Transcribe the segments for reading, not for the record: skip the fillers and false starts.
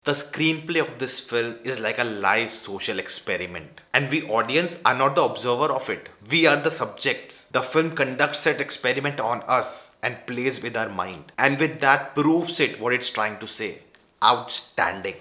The screenplay of this film is like a live social experiment, and we audience are not the observer of it. We are the subjects. The film conducts that experiment on us and plays with our mind, and with that proves it what it's trying to say. Outstanding.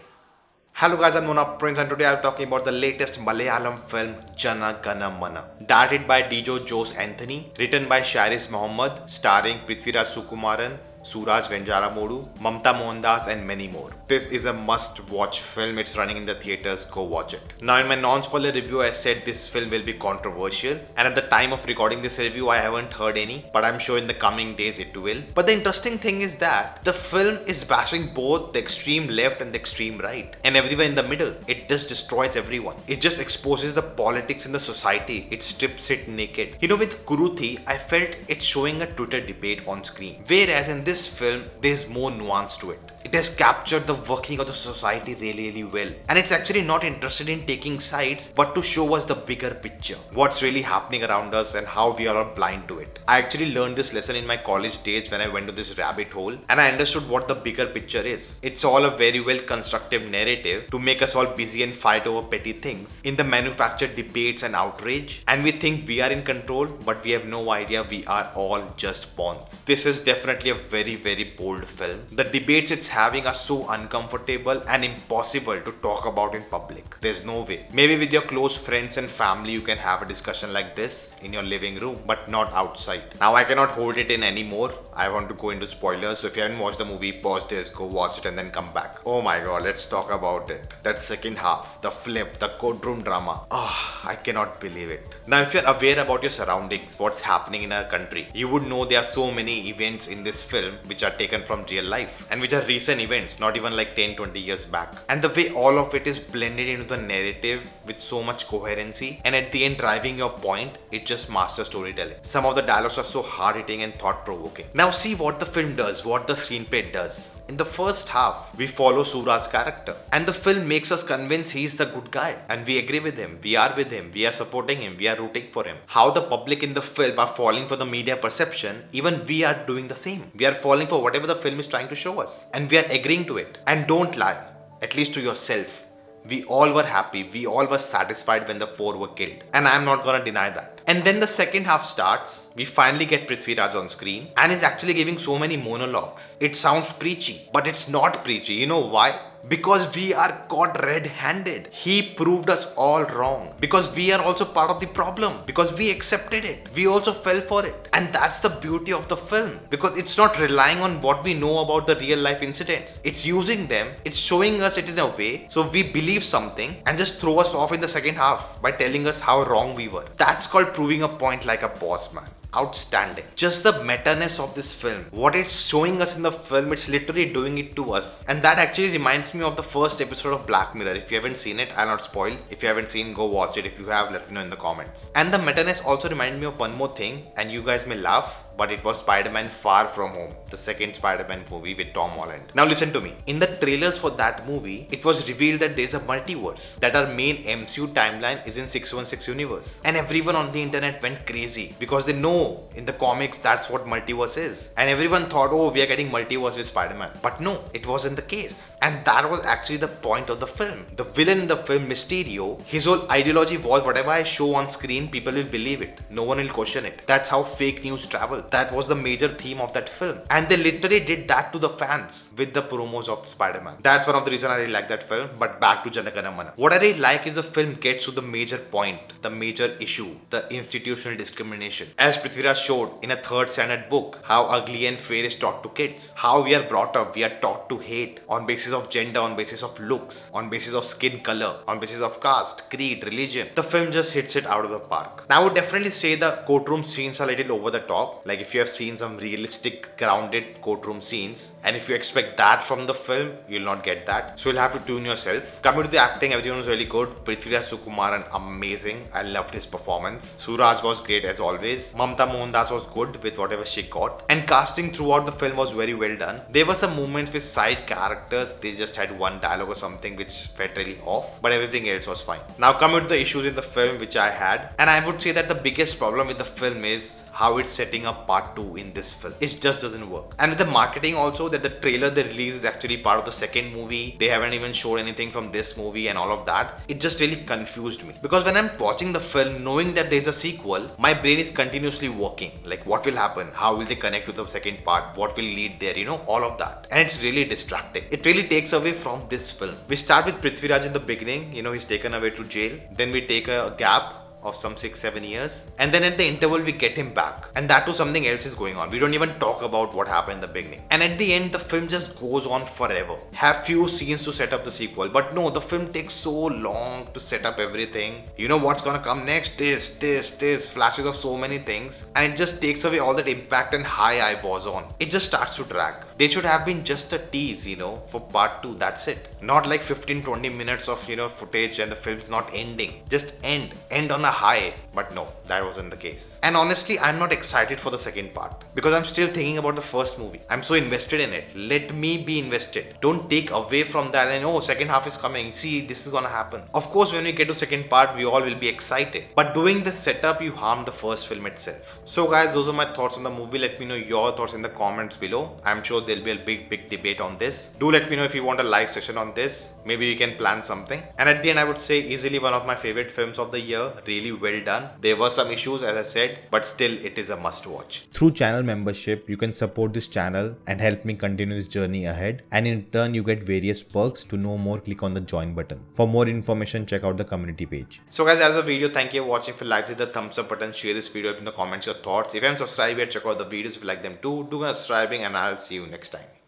Hello guys, I'm Nona Prince, and today I'm talking about the latest Malayalam film Jana Gana Mana. Directed by Dijo Jose Antony, written by Sharis Mohammed, starring Prithviraj Sukumaran, Suraj, Venjaramoodu, Mamta, Mohandas and many more. This is a must-watch film. It's running in the theatres. Go watch it. Now in my non-spoiler review I said this film will be controversial, and at the time of recording this review I haven't heard any, but I'm sure in the coming days it will. But the interesting thing is that the film is bashing both the extreme left and the extreme right and everywhere in the middle. It just destroys everyone. It just exposes the politics in the society. It strips it naked. With Kuruthi, I felt it's showing a Twitter debate on screen, whereas in this film there's more nuance to it. It has captured the working of the society really well, and it's actually not interested in taking sides but to show us the bigger picture, what's really happening around us and how we are all blind to it. I actually learned this lesson in my college days when I went to this rabbit hole and I understood what the bigger picture is. It's all a very well constructive narrative to make us all busy and fight over petty things in the manufactured debates and outrage, and we think we are in control but we have no idea we are all just pawns. This is definitely a very bold film. The debates it's having are so uncomfortable and impossible to talk about in public. There's no way. Maybe with your close friends and family you can have a discussion like this in your living room, but not outside. Now I cannot hold it in anymore. I want to go into spoilers, so if you haven't watched the movie, pause this, go watch it and then come back. Oh my god, let's talk about it. That second half, the flip, the courtroom drama. I cannot believe it. Now if you're aware about your surroundings, what's happening in our country, you would know there are so many events in this film which are taken from real life and which are recent events, not even like 10-20 years back. And the way all of it is blended into the narrative with so much coherency, and at the end driving your point, it just masters storytelling. Some of the dialogues are so hard-hitting and thought-provoking. Now see what the film does, what the screenplay does. In the first half, we follow Suraj's character, and the film makes us convinced he's the good guy, and we agree with him, we are with him, we are supporting him, we are rooting for him. How the public in the film are falling for the media perception, even we are doing the same. We are falling for whatever the film is trying to show us, and we are agreeing to it. And don't lie, at least to yourself. We all were happy, we all were satisfied when the four were killed, and I'm not gonna deny that. And then the second half starts, we finally get Prithviraj on screen, and he's actually giving so many monologues. It sounds preachy, but it's not preachy. You know why? Because we are caught red-handed. He proved us all wrong. Because we are also part of the problem. Because we accepted it. We also fell for it. And that's the beauty of the film. Because it's not relying on what we know about the real life incidents. It's using them. It's showing us it in a way so we believe something and just throw us off in the second half by telling us how wrong we were. That's called proving a point like a boss, man. Outstanding. Just the meta-ness of this film. What it's showing us in the film, it's literally doing it to us. And that actually reminds me of the first episode of Black Mirror. If you haven't seen it, I'll not spoil. If you haven't seen, go watch it. If you have, let me know in the comments. And the meta-ness also reminded me of one more thing, and you guys may laugh, but it was Spider-Man Far From Home, the second Spider-Man movie with Tom Holland. Now listen to me. In the trailers for that movie, it was revealed that there's a multiverse, that our main MCU timeline is in 616 universe. And everyone on the internet went crazy because they know in the comics that's what multiverse is. And everyone thought, oh, we are getting multiverse with Spider-Man. But no, it wasn't the case. And that was actually the point of the film. The villain in the film, Mysterio, his whole ideology was whatever I show on screen, people will believe it. No one will question it. That's how fake news travel. That was the major theme of that film. And they literally did that to the fans with the promos of Spider-Man. That's one of the reasons I really like that film. But back to Jana Gana Mana. What I really like is the film gets to the major point, the major issue, the institutional discrimination. As Prithviraj showed in a 3rd standard book, how ugly and fair is taught to kids. How we are brought up, we are taught to hate on basis of gender, on basis of looks, on basis of skin color, on basis of caste, creed, religion. The film just hits it out of the park. Now I would definitely say the courtroom scenes are a little over the top. Like if you have seen some realistic, grounded courtroom scenes, and if you expect that from the film, you'll not get that. So you'll have to tune yourself. Coming to the acting, everyone was really good. Prithviraj Sukumaran, amazing. I loved his performance. Suraj was great as always. Mamta, Mohandas was good with whatever she got. And casting throughout the film was very well done. There were some moments with side characters, they just had one dialogue or something which felt really off, but everything else was fine. Now coming to the issues in the film which I had, and I would say that the biggest problem with the film is how it's setting up part 2 in this film. It just doesn't work. And with the marketing also, that the trailer they released is actually part of the second movie. They haven't even shown anything from this movie and all of that. It just really confused me. Because when I'm watching the film, knowing that there's a sequel, my brain is continuously working. Like, what will happen? How will they connect to the second part? What will lead there? You know, all of that. And it's really distracting. It really takes away from this film. We start with Prithviraj in the beginning. You know, he's taken away to jail. Then we take a gap of some 6-7 years, and then at the interval we get him back, and that too something else is going on. We don't even talk about what happened in the beginning, and at the end the film just goes on forever. Have few scenes to set up the sequel, but no, the film takes so long to set up everything. You know what's gonna come next, this flashes of so many things, and it just takes away all that impact and high I was on. It just starts to drag. They should have been just a tease, you know, for part 2, that's it. Not like 15-20 minutes of, you know, footage and the film's not ending. Just end on a high. But no, that wasn't the case. And honestly, I'm not excited for the second part because I'm still thinking about the first movie. I'm so invested in it. Let me be invested. Don't take away from that and oh, second half is coming. See, this is gonna happen. Of course, when we get to second part, we all will be excited. But doing the setup, you harm the first film itself. So guys, those are my thoughts on the movie. Let me know your thoughts in the comments below. I'm sure there'll be a big debate on this. Do let me know if you want a live session on this. Maybe we can plan something. And at the end, I would say easily one of my favorite films of the year. Really well done. There were some issues as I said, but still it is a must watch. Through channel membership, you can support this channel and help me continue this journey ahead. And in turn, you get various perks. To know more, click on the join button. For more information, check out the community page. So guys, that's the video. Thank you for watching. If you liked it, the thumbs up button, share this video in the comments your thoughts. If you haven't subscribed yet, check out the videos if you like them too. Do subscribing and I'll see you next time.